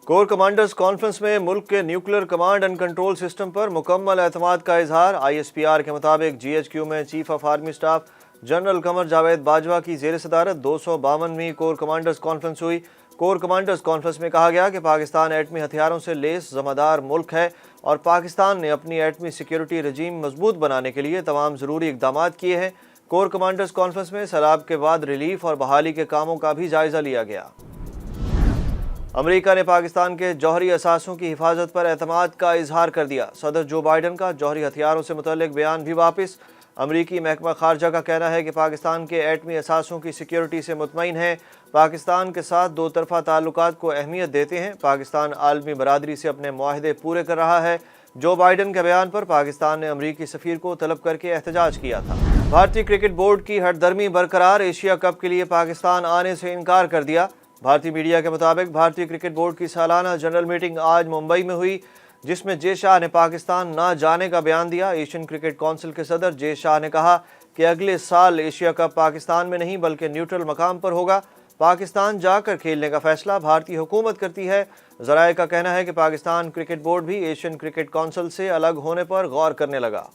Core commanders conference में मुल्क के nuclear command and control system पर मुकम्मल एतमाद का इजहार। ISPR के मुताबिक GHQ में chief of army staff general Qamar Javed Bajwa की जेर सदारत 252वीं कोर कमांडर्स कॉन्फ्रेंस हुई। कोर कमांडर्स कॉन्फ्रेंस में कहा गया कि पाकिस्तान एटमी हथियारों से लेस ज़मादार मुल्क है और पाकिस्तान ने अपनी एटमी सिक्योरिटी रजीम मजबूत बनाने के लिए तमाम ज़रूरी इकदाम किए हैं। कोर कमांडर्स कॉन्फ्रेंस में सैलाब के बाद रिलीफ और बहाली के कामों का भी जायज़ा लिया गया। अमेरिका ने पाकिस्तान के जौहरी असासों की हिफाजत पर एतमाद का इजहार कर दिया। सदर जो बाइडन का जौहरी हथियारों से मुतल्लिक बयान भी वापस। अमरीकी महकमा खारजा का कहना है कि पाकिस्तान के एटमी असासों की सिक्योरिटी से मुतमईन है। पाकिस्तान के साथ दो तरफा ताल्लुकात को अहमियत देते हैं। पाकिस्तान आलमी बरादरी से अपने मुआहदे पूरे कर रहा है। जो बाइडन के बयान पर पाकिस्तान ने अमरीकी सफीर को तलब करके एहतजाज किया था। भारतीय क्रिकेट बोर्ड की हठधर्मी बरकरार। एशिया कप के लिए पाकिस्तान आने से इनकार कर दिया। भारतीय मीडिया के मुताबिक भारतीय क्रिकेट बोर्ड की सालाना जनरल मीटिंग आज मुंबई में हुई, जिसमें जे शाह ने पाकिस्तान न जाने का बयान दिया। एशियन क्रिकेट काउंसिल के सदर जे शाह ने कहा कि अगले साल एशिया कप पाकिस्तान में नहीं बल्कि न्यूट्रल मकाम पर होगा। पाकिस्तान जाकर खेलने का फैसला भारतीय हुकूमत करती है। ज़राए का कहना है कि पाकिस्तान क्रिकेट बोर्ड भी एशियन क्रिकेट काउंसिल से अलग होने पर गौर करने लगा।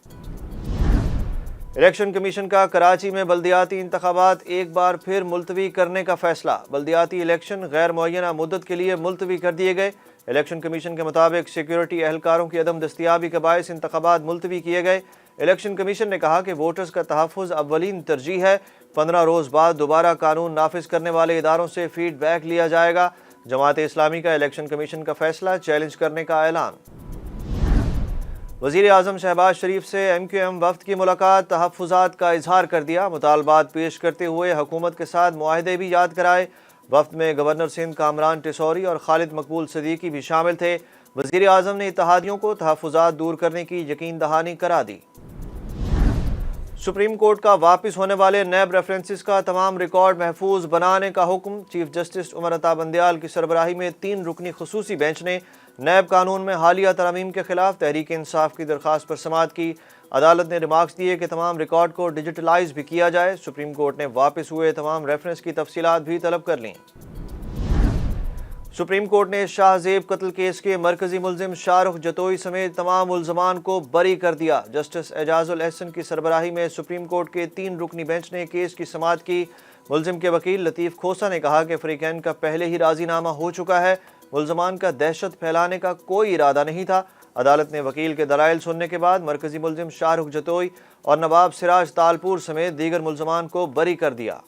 इलेक्शन कमीशन का कराची में बल्दियाती इंतखाबात एक बार फिर मुलतवी करने का फैसला। बल्दियाती इलेक्शन गैर मुअय्यना मुद्दत के लिए मुलतवी कर दिए गए। इलेक्शन कमीशन के मुताबिक सिक्योरिटी एहलकारों की अदम दस्तियाबी के बायस इंतखाबात मुलतवी किए गए। इलेक्शन कमीशन ने कहा कि वोटर्स का तहफ़्फ़ुज़ अव्वलीन तरजीह है। 15 रोज़ बाद दोबारा कानून नाफिज करने वाले इदारों से फीडबैक लिया जाएगा। जमात इस्लामी का इलेक्शन कमीशन का फैसला चैलेंज करने का ऐलान। वज़ीर आज़म शहबाज शरीफ से MQM वफ़द की मुलाकात। तहफ़्फ़ुज़ात का इजहार कर दिया। मुतालबात पेश करते हुए हुकूमत के साथ मुआहदे भी याद कराए। वफ़द में गवर्नर सिंध कामरान टिसौरी और खालिद मकबूल सदीकी भी शामिल थे। वज़ीर आज़म ने इत्तेहादियों को तहफ़्फ़ुज़ात दूर करने की यकीन दहानी करा दी। सुप्रीम कोर्ट का वापस होने वाले नैब रेफरेंसेस का तमाम रिकॉर्ड महफूज बनाने का हुक्म। चीफ जस्टिस उमर अता बंदयाल की सरबराही में 3 रुकनी खसूसी बेंच ने नैब कानून में हालिया तरमीम के खिलाफ तहरीक इंसाफ की दरख्वास्त पर समाअत की। अदालत ने रिमार्क्स दिए कि तमाम रिकॉर्ड को डिजिटलाइज भी किया जाए। सुप्रीम कोर्ट ने वापस हुए तमाम रेफरेंस की तफसीलात भी तलब कर लीं। सुप्रीम कोर्ट ने शाहजेब कत्ल केस के मरकजी मुलजिम शाहरुख जतोई समेत तमाम मुल्ज़मान को बरी कर दिया। जस्टिस एजाजुल एहसन की सरबराही में सुप्रीम कोर्ट के 3 रुकनी बेंच ने केस की समाअत की। मुलजिम के वकील लतीफ़ खोसा ने कहा कि फ्रीकैन का पहले ही राजीनामा हो चुका है। मुल्ज़मान का दहशत फैलाने का कोई इरादा नहीं था। अदालत ने वकील के दलाइल सुनने के बाद मरकजी मुलजिम शाहरुख जतोई और नवाब सिराज तालपुर समेत दीगर मुल्ज़मान को बरी कर दिया।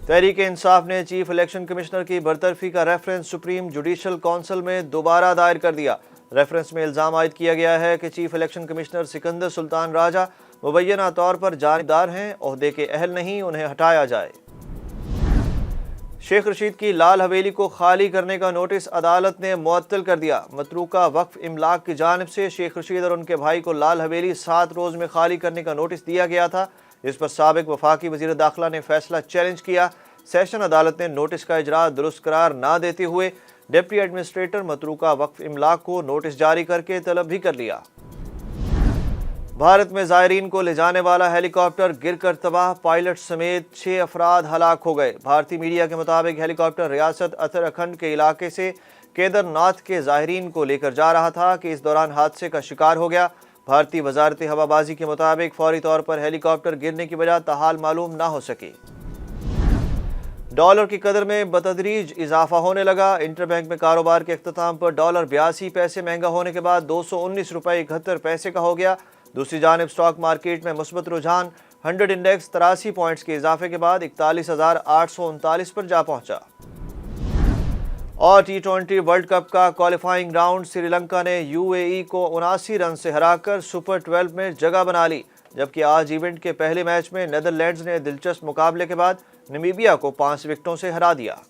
तहरीक इंसाफ ने चीफ इलेक्शन कमिश्नर की बरतरफी का रेफरेंस सुप्रीम जुडिशल काउंसिल में दोबारा दायर कर दिया। रेफरेंस में इल्ज़ाम आयद किया गया है कि chief election commissioner Sikandar Sultan Raja मुबैना तौर पर जानिबदार हैं, ओहदे के अहल नहीं, उन्हें हटाया जाए। शेख रशीद की लाल हवेली को खाली करने का नोटिस अदालत ने मुअत्तल कर दिया। मतरूका वक्फ इमलाक की जानिब से शेख रशीद और उनके भाई को लाल हवेली 7 रोज़ में खाली करने का नोटिस दिया गया था। इस पर साबिक वफाकी वज़ीर दाखिला ने फैसला चैलेंज किया। सेशन अदालत ने नोटिस का इजरा दुरुस्त करार ना देते हुए डिप्टी एडमिनिस्ट्रेटर मतरूका वक्फ इमलाक को नोटिस जारी करके तलब भी कर लिया। भारत में ज़ायरीन को ले जाने वाला हेलीकॉप्टर गिरकर तबाह, पायलट समेत 6 अफराद हलाक हो गए। भारतीय मीडिया के मुताबिक हेलीकॉप्टर रियासत उत्तराखंड के इलाके से केदारनाथ के ज़ायरीन को लेकर जा रहा था कि इस दौरान हादसे का शिकार हो गया। भारतीय वजारत हवाबाजी के मुताबिक फौरी तौर पर हेलीकॉप्टर गिरने की वजह ताहाल मालूम ना हो सकी। डॉलर की कदर में बतदरीज इजाफा होने लगा। इंटरबैंक में कारोबार के इख्तिताम पर डॉलर 82 पैसे महंगा होने के बाद 219 रुपये 71 पैसे का हो गया। दूसरी जानिब स्टॉक मार्केट में मुस्बत रुझान। 100 इंडेक्स 83 पॉइंट्स के इजाफे के बाद 41,839 पर जा पहुंचा। और T20 वर्ल्ड कप का क्वालिफाइंग राउंड श्रीलंका ने UAE को 79 रन से हराकर सुपर 12 में जगह बना ली। जबकि आज इवेंट के पहले मैच में नीदरलैंड्स ने दिलचस्प मुकाबले के बाद नमीबिया को 5 विकेटों से हरा दिया।